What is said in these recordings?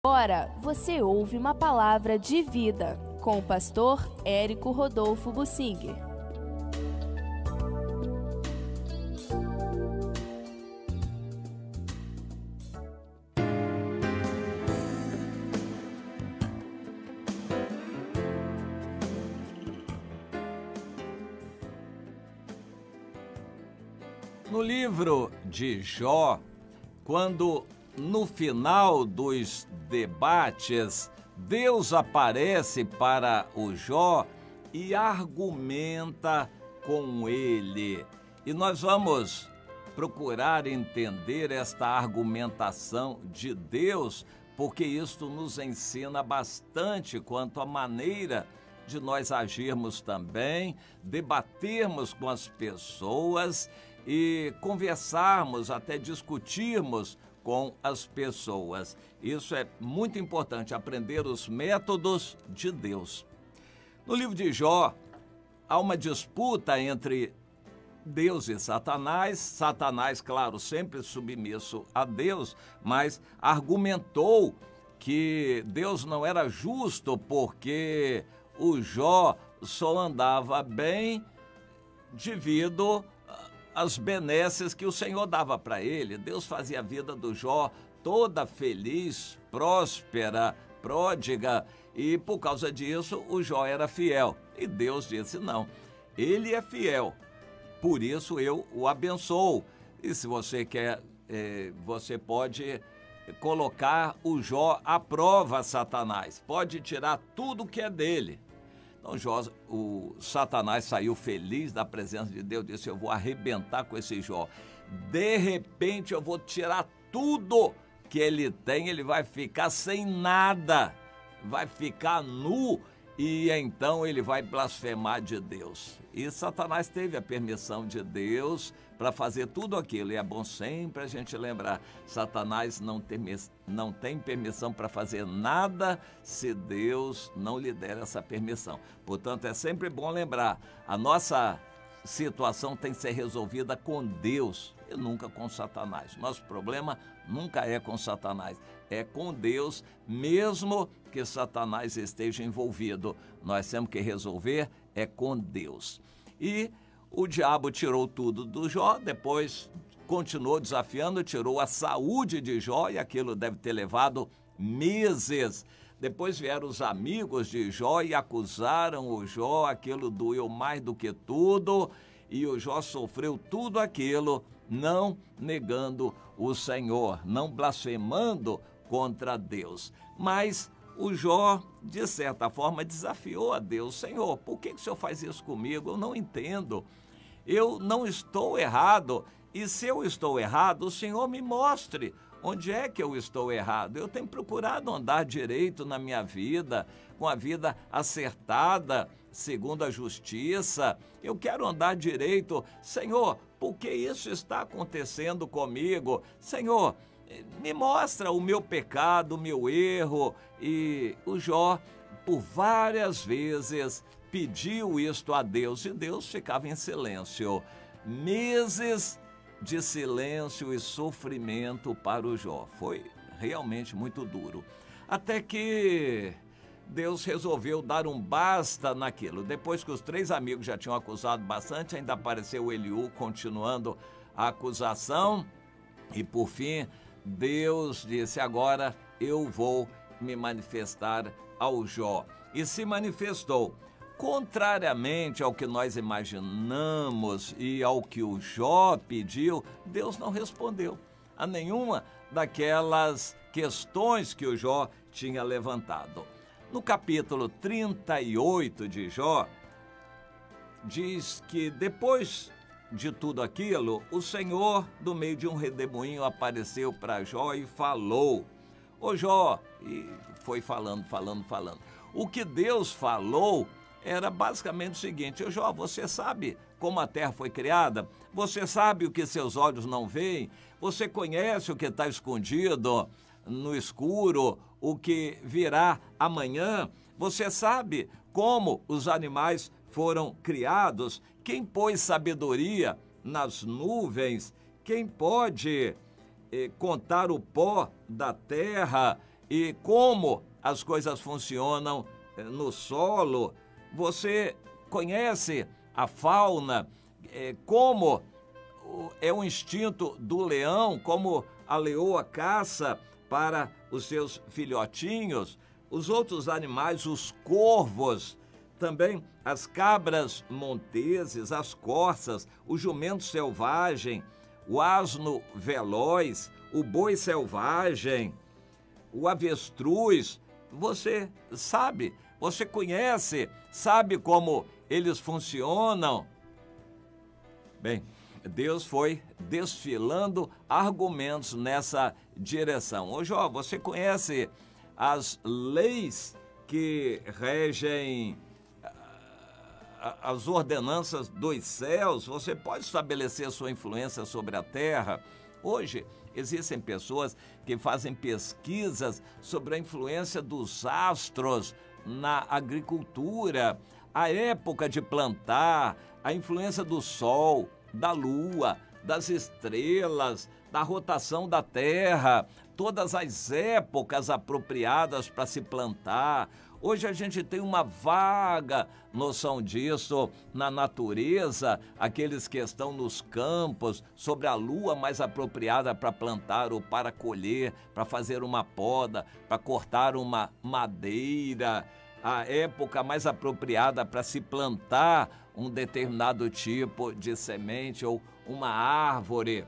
Agora você ouve uma palavra de vida com o pastor Érico Rodolfo Bussinger. No livro de Jó, quando no final dos debates Deus aparece para o Jó e argumenta com ele. E nós vamos procurar entender esta argumentação de Deus, porque isto nos ensina bastante quanto à maneira de nós agirmos também, debatermos com as pessoas e conversarmos, até discutirmos com as pessoas. Isso é muito importante, aprender os métodos de Deus. No livro de Jó, há uma disputa entre Deus e Satanás. Satanás, claro, sempre submisso a Deus, mas argumentou que Deus não era justo porque o Jó só andava bem devido às benesses que o Senhor dava para ele. Deus fazia a vida do Jó toda feliz, próspera, pródiga, e por causa disso o Jó era fiel. E Deus disse: não, ele é fiel, por isso eu o abençoo. E se você quer, você pode colocar o Jó à prova, Satanás. Pode tirar tudo que é dele. Então o Satanás saiu feliz da presença de Deus, disse: eu vou arrebentar com esse Jó. De repente eu vou tirar tudo que ele tem, ele vai ficar sem nada, vai ficar nu, e então ele vai blasfemar de Deus. E Satanás teve a permissão de Deus para fazer tudo aquilo. E é bom sempre a gente lembrar, Satanás não tem permissão para fazer nada se Deus não lhe der essa permissão. Portanto, é sempre bom lembrar, a nossa situação tem que ser resolvida com Deus e nunca com Satanás. Nosso problema nunca é com Satanás, é com Deus, mesmo que Satanás esteja envolvido. Nós temos que resolver é com Deus. E o diabo tirou tudo do Jó, depois continuou desafiando, tirou a saúde de Jó, e aquilo deve ter levado meses. Depois vieram os amigos de Jó e acusaram o Jó, aquilo doeu mais do que tudo, e o Jó sofreu tudo aquilo, não negando o Senhor, não blasfemando contra Deus. Mas o Jó, de certa forma, desafiou a Deus: Senhor, por que o Senhor faz isso comigo? Eu não entendo. Eu não estou errado, e se eu estou errado, o Senhor me mostre onde é que eu estou errado. Eu tenho procurado andar direito na minha vida, com a vida acertada, segundo a justiça. Eu quero andar direito. Senhor, por que isso está acontecendo comigo? Senhor, me mostra o meu pecado, o meu erro. E o Jó, por várias vezes, pediu isto a Deus, e Deus ficava em silêncio. Meses de silêncio e sofrimento para o Jó. Foi realmente muito duro. Até que Deus resolveu dar um basta naquilo. Depois que os 3 amigos já tinham acusado bastante, ainda apareceu Eliú continuando a acusação. E por fim, Deus disse: agora eu vou me manifestar ao Jó. E se manifestou. Contrariamente ao que nós imaginamos e ao que o Jó pediu, Deus não respondeu a nenhuma daquelas questões que o Jó tinha levantado. No capítulo 38 de Jó, diz que depois de tudo aquilo, o Senhor, do meio de um redemoinho, apareceu para Jó e falou: ô Jó, e foi falando. O que Deus falou era basicamente o seguinte: ô Jó, você sabe como a terra foi criada? Você sabe o que seus olhos não veem? Você conhece o que está escondido no escuro, o que virá amanhã? Você sabe como os animais foram criados? Quem pôs sabedoria nas nuvens? Quem pode contar o pó da terra? e como as coisas funcionam no solo. Você conhece a fauna, como é o instinto do leão, como a leoa caça para os seus filhotinhos, os outros animais, os corvos, também as cabras monteses, as corças, o jumento selvagem, o asno veloz, o boi selvagem, o avestruz. Você sabe, você conhece, sabe como eles funcionam? Bem, Deus foi desfilando argumentos nessa direção. Ô Jó, você conhece as leis que regem as ordenanças dos céus? Você pode estabelecer sua influência sobre a terra? Hoje, existem pessoas que fazem pesquisas sobre a influência dos astros na agricultura, a época de plantar, a influência do sol, da lua, das estrelas, da rotação da terra, todas as épocas apropriadas para se plantar. Hoje a gente tem uma vaga noção disso na natureza, aqueles que estão nos campos, sobre a lua mais apropriada para plantar ou para colher, para fazer uma poda, para cortar uma madeira, a época mais apropriada para se plantar um determinado tipo de semente ou uma árvore.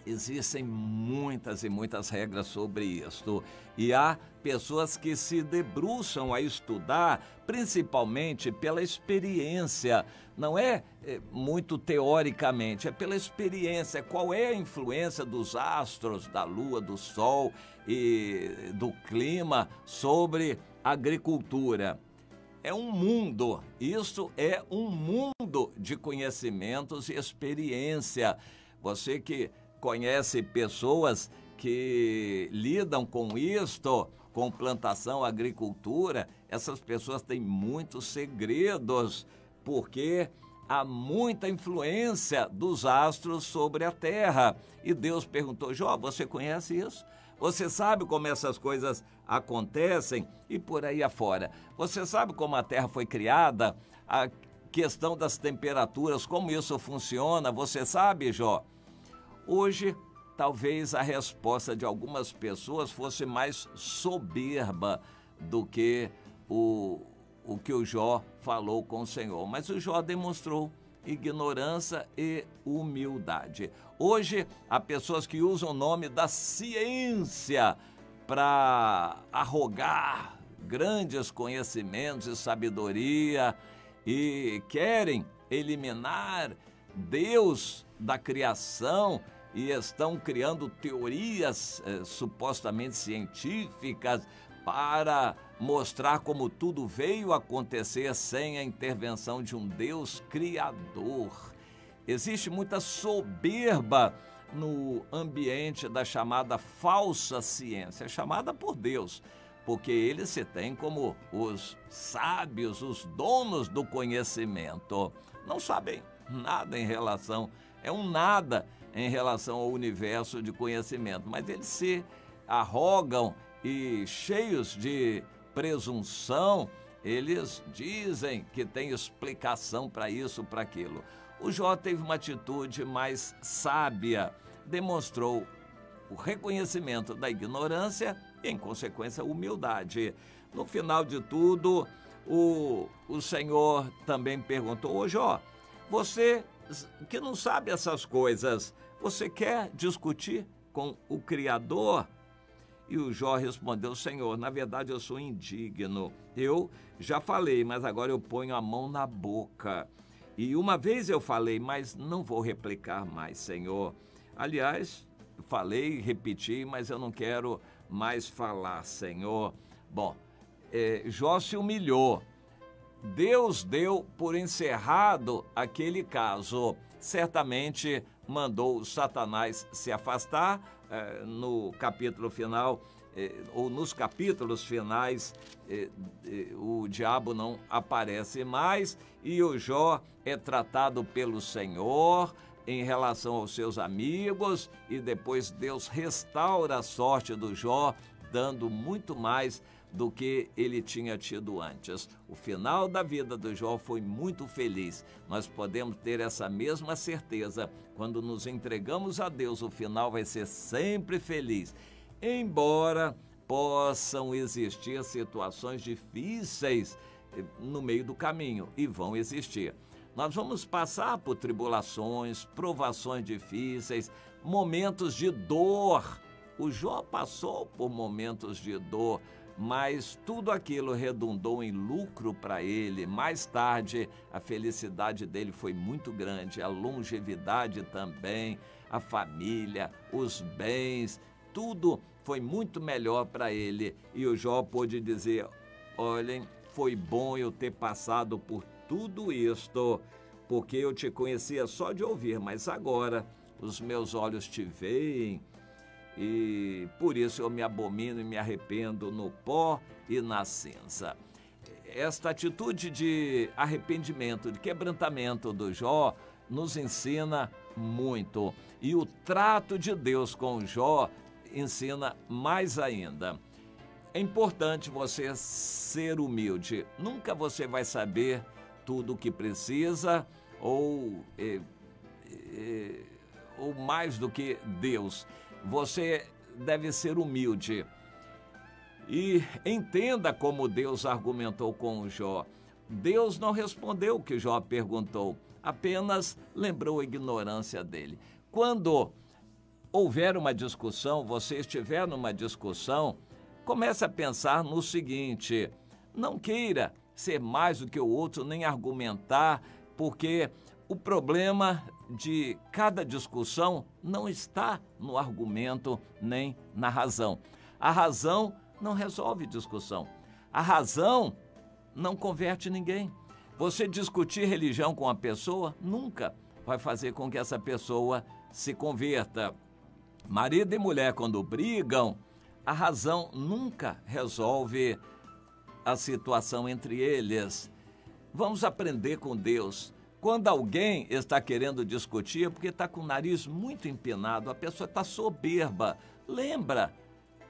Existem muitas e muitas regras sobre isto, e há pessoas que se debruçam a estudar, principalmente pela experiência. Não é muito teoricamente, é pela experiência. Qual é a influência dos astros, da lua, do sol e do clima sobre a agricultura? É um mundo, isso é um mundo de conhecimentos e experiência. Você que conhece pessoas que lidam com isto, com plantação, agricultura, essas pessoas têm muitos segredos, porque há muita influência dos astros sobre a terra. E Deus perguntou: Jó, você conhece isso? Você sabe como essas coisas acontecem? E por aí afora. Você sabe como a terra foi criada? A questão das temperaturas, como isso funciona? Você sabe, Jó? Hoje, talvez a resposta de algumas pessoas fosse mais soberba do que o que o Jó falou com o Senhor. Mas o Jó demonstrou ignorância e humildade. Hoje, há pessoas que usam o nome da ciência para arrogar grandes conhecimentos e sabedoria e querem eliminar Deus da criação e estão criando teorias supostamente científicas para mostrar como tudo veio acontecer sem a intervenção de um Deus criador. Existe muita soberba no ambiente da chamada falsa ciência, chamada por Deus, porque eles se têm como os sábios, os donos do conhecimento. Não sabem nada em relação, é um nada em relação ao universo de conhecimento, mas eles se arrogam e, cheios de presunção, eles dizem que tem explicação para isso, para aquilo. O Jó teve uma atitude mais sábia, demonstrou o reconhecimento da ignorância e, em consequência, a humildade. No final de tudo, o Senhor também perguntou: ô Jó, você que não sabe essas coisas, você quer discutir com o Criador? E o Jó respondeu: Senhor, na verdade eu sou indigno. Eu já falei, mas agora eu ponho a mão na boca. E uma vez eu falei, mas não vou replicar mais, Senhor. Aliás, falei, repeti, mas eu não quero mais falar, Senhor. Bom, Jó se humilhou. Deus deu por encerrado aquele caso. Certamente mandou Satanás se afastar. No capítulo final, ou nos capítulos finais, o diabo não aparece mais e o Jó é tratado pelo Senhor em relação aos seus amigos, e depois Deus restaura a sorte do Jó, dando muito mais do que ele tinha tido antes. O final da vida do Jó foi muito feliz. Nós podemos ter essa mesma certeza. Quando nos entregamos a Deus, o final vai ser sempre feliz. Embora possam existir situações difíceis no meio do caminho, e vão existir. Nós vamos passar por tribulações, provações difíceis, momentos de dor. O Jó passou por momentos de dor, mas tudo aquilo redundou em lucro para ele. Mais tarde, a felicidade dele foi muito grande, a longevidade também, a família, os bens, tudo foi muito melhor para ele. E o Jó pôde dizer: olhem, foi bom eu ter passado por tudo isto, porque eu te conhecia só de ouvir, mas agora os meus olhos te veem, e por isso eu me abomino e me arrependo no pó e na cinza. Esta atitude de arrependimento, de quebrantamento do Jó nos ensina muito. E o trato de Deus com o Jó ensina mais ainda. É importante você ser humilde. Nunca você vai saber tudo o que precisa ou mais do que Deus. Você deve ser humilde. E entenda como Deus argumentou com o Jó. Deus não respondeu o que Jó perguntou, apenas lembrou a ignorância dele. Quando houver uma discussão, você estiver numa discussão, comece a pensar no seguinte: não queira ser mais do que o outro, nem argumentar, porque o problema de cada discussão não está no argumento nem na razão. A razão não resolve discussão. A razão não converte ninguém. Você discutir religião com a pessoa nunca vai fazer com que essa pessoa se converta. Marido e mulher, quando brigam, a razão nunca resolve a situação entre eles. Vamos aprender com Deus. Quando alguém está querendo discutir, é porque está com o nariz muito empinado, a pessoa está soberba. Lembra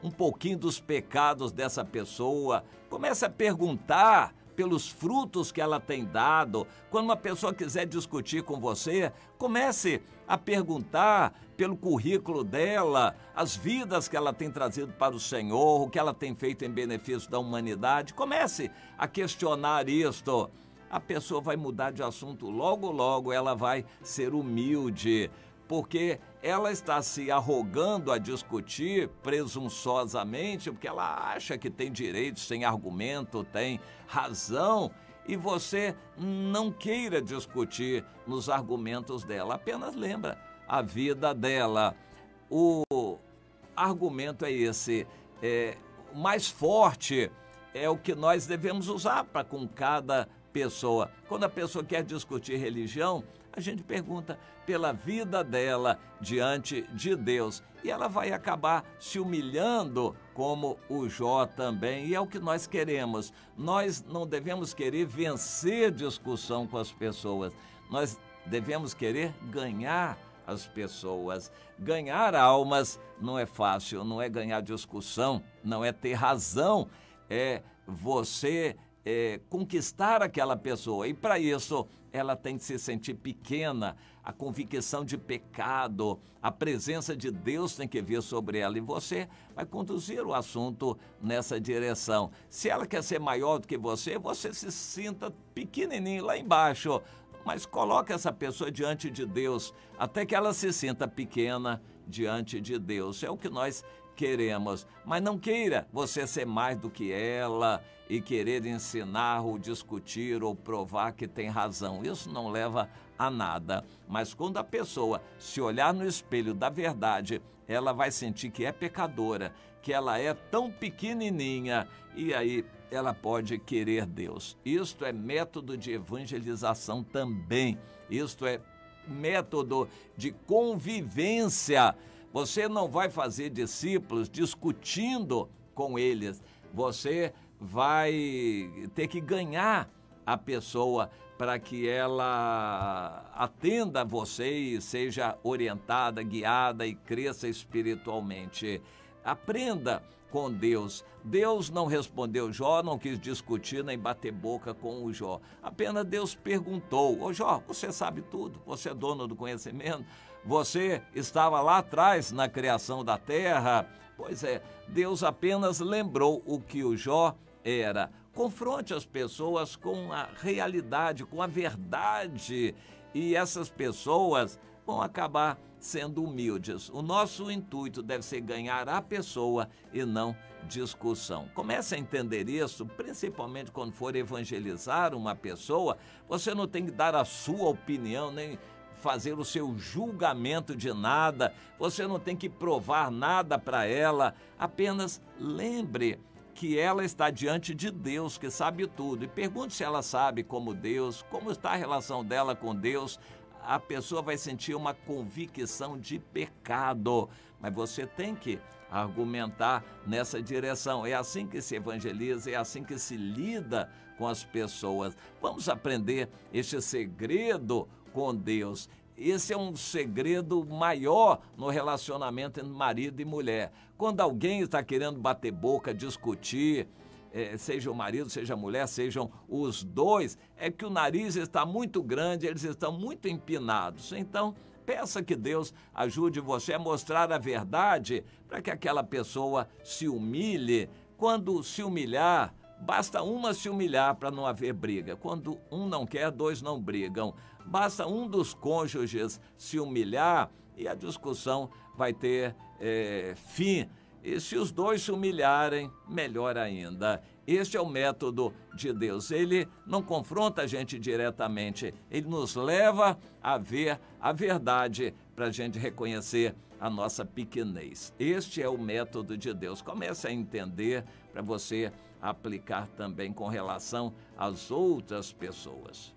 um pouquinho dos pecados dessa pessoa, comece a perguntar pelos frutos que ela tem dado. Quando uma pessoa quiser discutir com você, comece a perguntar pelo currículo dela, as vidas que ela tem trazido para o Senhor, o que ela tem feito em benefício da humanidade. Comece a questionar isto. A pessoa vai mudar de assunto logo, logo, ela vai ser humilde, porque ela está se arrogando a discutir presunçosamente, porque ela acha que tem direito, tem argumento, tem razão, e você não queira discutir nos argumentos dela, apenas lembra a vida dela. O argumento é esse, o mais forte é o que nós devemos usar para com cada pessoa. Quando a pessoa quer discutir religião, a gente pergunta pela vida dela diante de Deus. E ela vai acabar se humilhando como o Jó também. E é o que nós queremos. Nós não devemos querer vencer discussão com as pessoas. Nós devemos querer ganhar as pessoas. Ganhar almas não é fácil, não é ganhar discussão, não é ter razão. É você conquistar aquela pessoa, e para isso ela tem que se sentir pequena, a convicção de pecado, a presença de Deus tem que vir sobre ela, e você vai conduzir o assunto nessa direção. Se ela quer ser maior do que você, você se sinta pequenininho lá embaixo, mas coloque essa pessoa diante de Deus, até que ela se sinta pequena diante de Deus. É o que nós queremos, mas não queira você ser mais do que ela e querer ensinar ou discutir ou provar que tem razão. Isso não leva a nada. Mas quando a pessoa se olhar no espelho da verdade, ela vai sentir que é pecadora, que ela é tão pequenininha, e aí ela pode querer Deus. Isto é método de evangelização também. Isto é método de convivência. Você não vai fazer discípulos discutindo com eles. Você vai ter que ganhar a pessoa para que ela atenda a você e seja orientada, guiada e cresça espiritualmente. Aprenda com Deus. Deus não respondeu Jó, não quis discutir nem bater boca com o Jó. Apenas Deus perguntou: ô Jó, você sabe tudo, você é dono do conhecimento, você estava lá atrás na criação da terra. Pois é, Deus apenas lembrou o que o Jó era. Confronte as pessoas com a realidade, com a verdade, e essas pessoas vão acabar sendo humildes. O nosso intuito deve ser ganhar a pessoa e não discussão. Comece a entender isso, principalmente quando for evangelizar uma pessoa. Você não tem que dar a sua opinião, nem fazer o seu julgamento de nada. Você não tem que provar nada para ela. Apenas lembre que ela está diante de Deus, que sabe tudo. E pergunte se ela sabe como Deus, como está a relação dela com Deus. A pessoa vai sentir uma convicção de pecado, mas você tem que argumentar nessa direção. É assim que se evangeliza, é assim que se lida com as pessoas. Vamos aprender este segredo com Deus. Esse é um segredo maior no relacionamento entre marido e mulher. Quando alguém está querendo bater boca, discutir, seja o marido, seja a mulher, sejam os dois, é que o nariz está muito grande, eles estão muito empinados. Então, peça que Deus ajude você a mostrar a verdade para que aquela pessoa se humilhe. Quando se humilhar, basta uma se humilhar para não haver briga. Quando um não quer, dois não brigam. Basta um dos cônjuges se humilhar e a discussão vai ter fim. E se os dois se humilharem, melhor ainda. Este é o método de Deus. Ele não confronta a gente diretamente, ele nos leva a ver a verdade para a gente reconhecer a nossa pequenez. Este é o método de Deus. Comece a entender para você aplicar também com relação às outras pessoas.